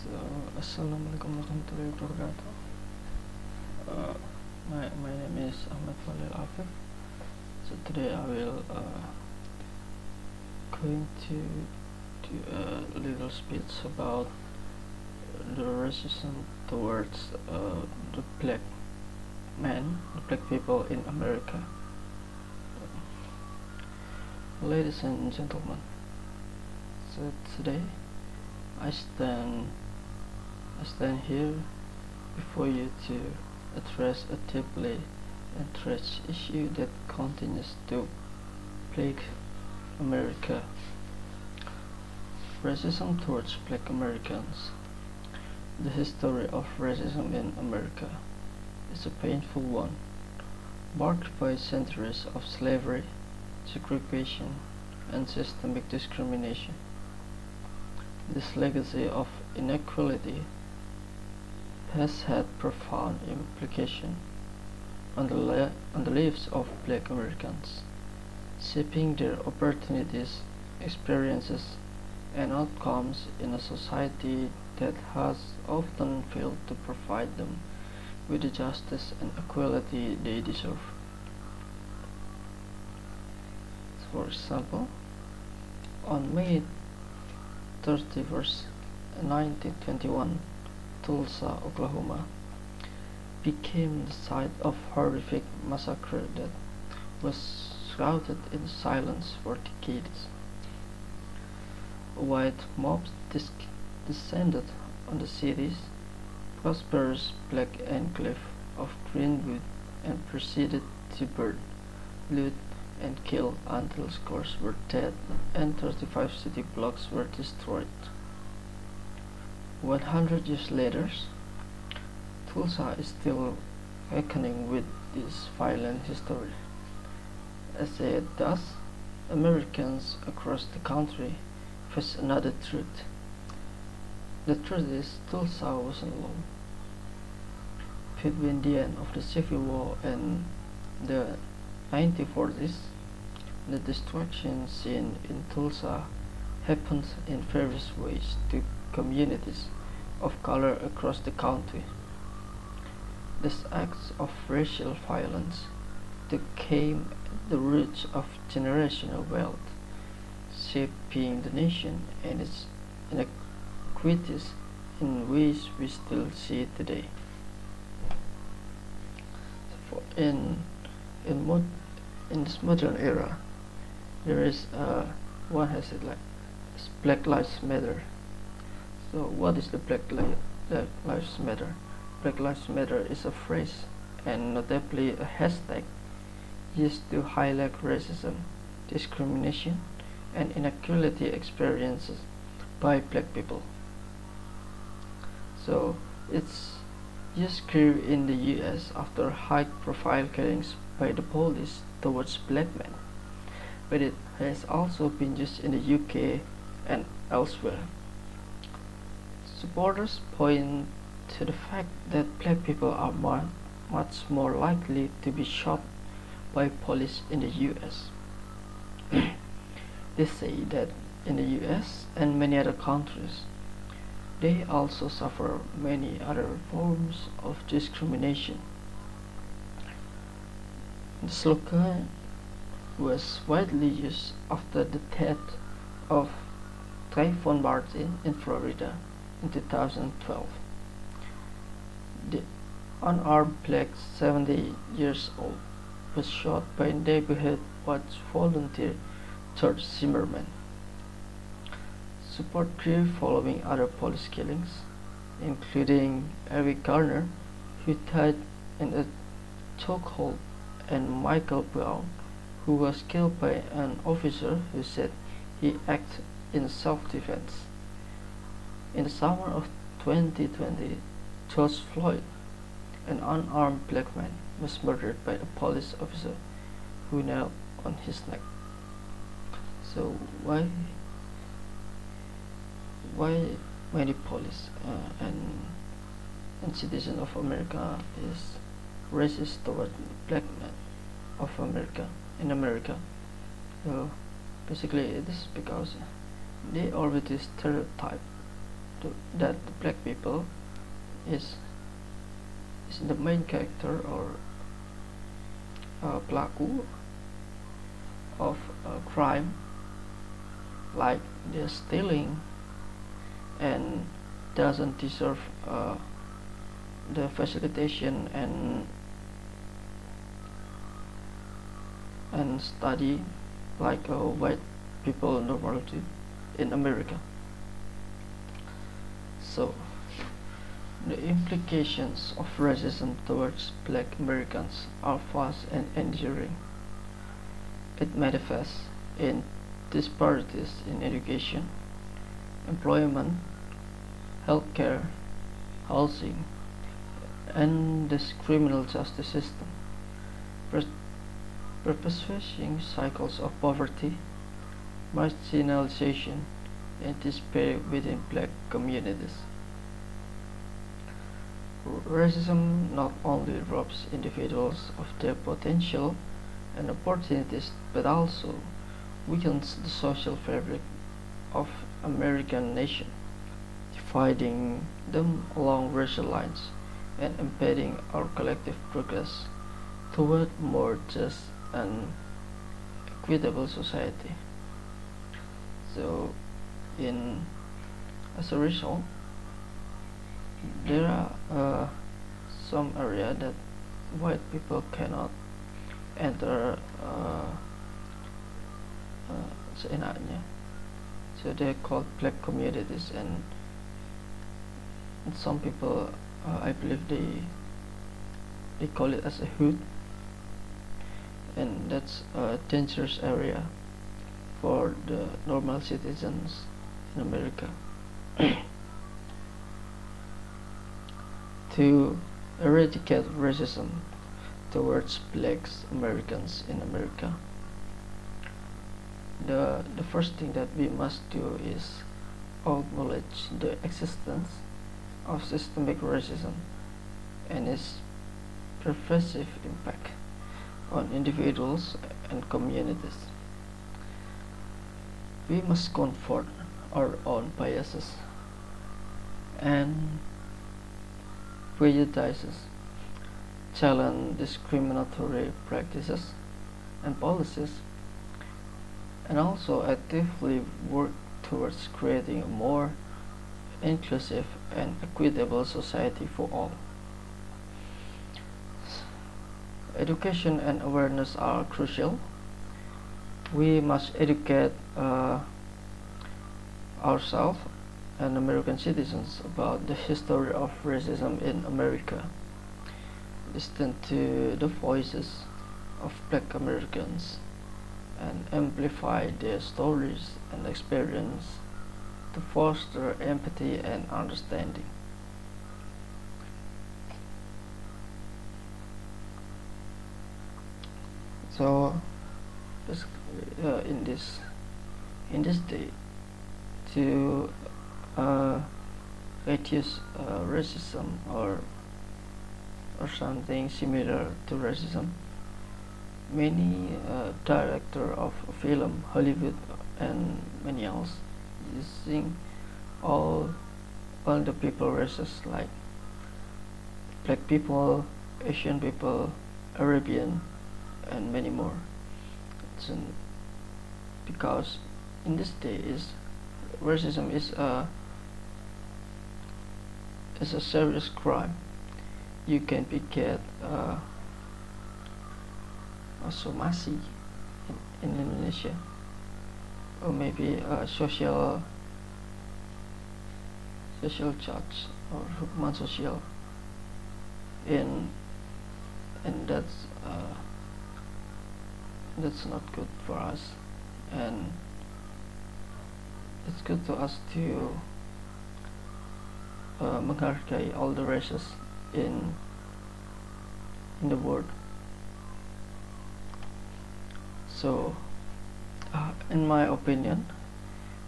Assalamualaikum warahmatullahi wabarakatuh. My name is Ahmed Falih Afif. So today I will going to do a little speech about the racism towards the black the black people in America. Ladies and gentlemen, so today I stand here before you to address a deeply entrenched issue that continues to plague America. Racism towards black Americans. The history of racism in America is a painful one, marked by centuries of slavery, segregation, and systemic discrimination. This legacy of inequality has had profound implications on the lives of black Americans, shaping their opportunities, experiences, and outcomes in a society that has often failed to provide them with the justice and equality they deserve. For example, on May 31st, 1921, Tulsa, Oklahoma, became the site of horrific massacre that was shrouded in silence for decades. A white mob descended on the city's prosperous black enclave of Greenwood and proceeded to burn, loot, and kill until scores were dead and 35 city blocks were destroyed. 100 years later, Tulsa is still reckoning with this violent history. As it does, Americans across the country face another truth. The truth is Tulsa wasn't alone. Between the end of the Civil War and the 1940s, the destruction seen in Tulsa happened in various ways to communities of color across the country. These acts of racial violence became the roots of generational wealth, shaping the nation and its inequities in ways we still see today. In this modern era, there is one has it like Black Lives Matter. So what is the Black Lives Matter? Black Lives Matter is a phrase and notably a hashtag used to highlight racism, discrimination, and inequality experiences by black people. So it's just grew in the US after high-profile killings by the police towards black men, but it has also been used in the UK and elsewhere. Supporters point to the fact that black people are much more likely to be shot by police in the US. They say that in the US and many other countries, they also suffer many other forms of discrimination. The slogan was widely used after the death of Trayvon Martin in Florida in 2012. The unarmed black 70 years old was shot by neighborhood watch volunteer George Zimmerman. Support grew following other police killings, including Eric Garner, who died in a chokehold, and Michael Brown, who was killed by an officer who said he acted in self-defense. In the summer of 2020, George Floyd, an unarmed black man, was murdered by a police officer who knelt on his neck. So why many police and citizens of America is racist toward black men of America in America? So basically it is because they already stereotype that the black people is the main character or pelaku of crime, like they're stealing and doesn't deserve the facilitation and study like white people normally do in America. So the implications of racism towards black Americans are vast and enduring. It manifests in disparities in education, employment, healthcare, housing, and the criminal justice system, perpetuating cycles of poverty, marginalization, and despair within black communities. Racism not only robs individuals of their potential and opportunities but also weakens the social fabric of American nation, dividing them along racial lines and impeding our collective progress toward more just and equitable society. So, as a result, there are some area that white people cannot enter seenaknya. So they're called black communities, and some people, I believe they call it as a hood, and that's a dangerous area for the normal citizens in America. To eradicate racism towards blacks Americans in America, the first thing that we must do is acknowledge the existence of systemic racism and its pervasive impact on individuals and communities. We must confront our own biases and prejudices, challenge discriminatory practices and policies, and also actively work towards creating a more inclusive and equitable society for all. Education and awareness are crucial. We must educate ourselves and American citizens about the history of racism in America. Listen to the voices of black Americans and amplify their stories and experience to foster empathy and understanding. So, in this day, to reduce racism or something similar to racism, many director of film, Hollywood, and many else using all the people races like black people, Asian people, Arabian, and many more. So, because in this day is racism is a serious crime. You can be get somasi in Indonesia, or maybe a social charge or hukuman sosial in, and that's not good for us, and it's good to us to menghargai all the races in the world. So, in my opinion,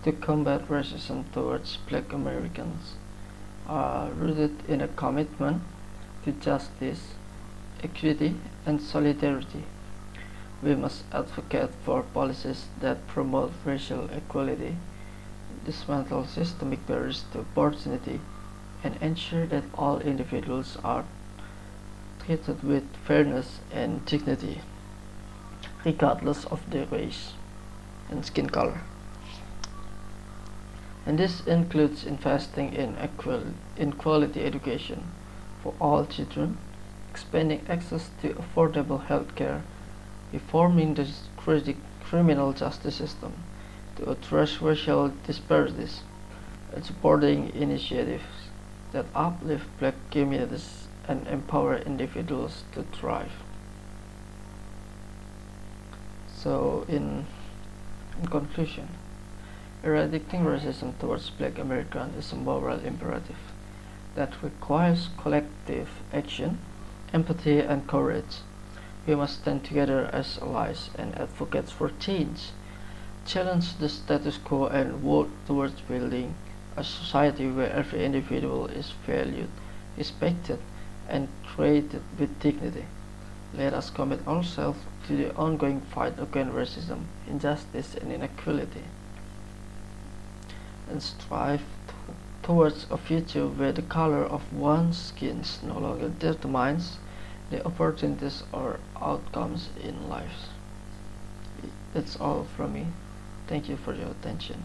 to combat racism towards black Americans are rooted in a commitment to justice, equity, and solidarity. We must advocate for policies that promote racial equality, dismantle systemic barriers to opportunity, and ensure that all individuals are treated with fairness and dignity, regardless of their race and skin color. And this includes investing in quality education for all children, expanding access to affordable healthcare, reforming the criminal justice system to address racial disparities, and supporting initiatives that uplift black communities and empower individuals to thrive. So, in conclusion, eradicating racism towards black Americans is a moral imperative that requires collective action, empathy, and courage. We must stand together as allies and advocates for change, challenge the status quo, and work towards building a society where every individual is valued, respected, and treated with dignity. Let us commit ourselves to the ongoing fight against racism, injustice, and inequality, and strive towards a future where the color of one's skin no longer determines the opportunities or outcomes in life. That's all from me. Thank you for your attention.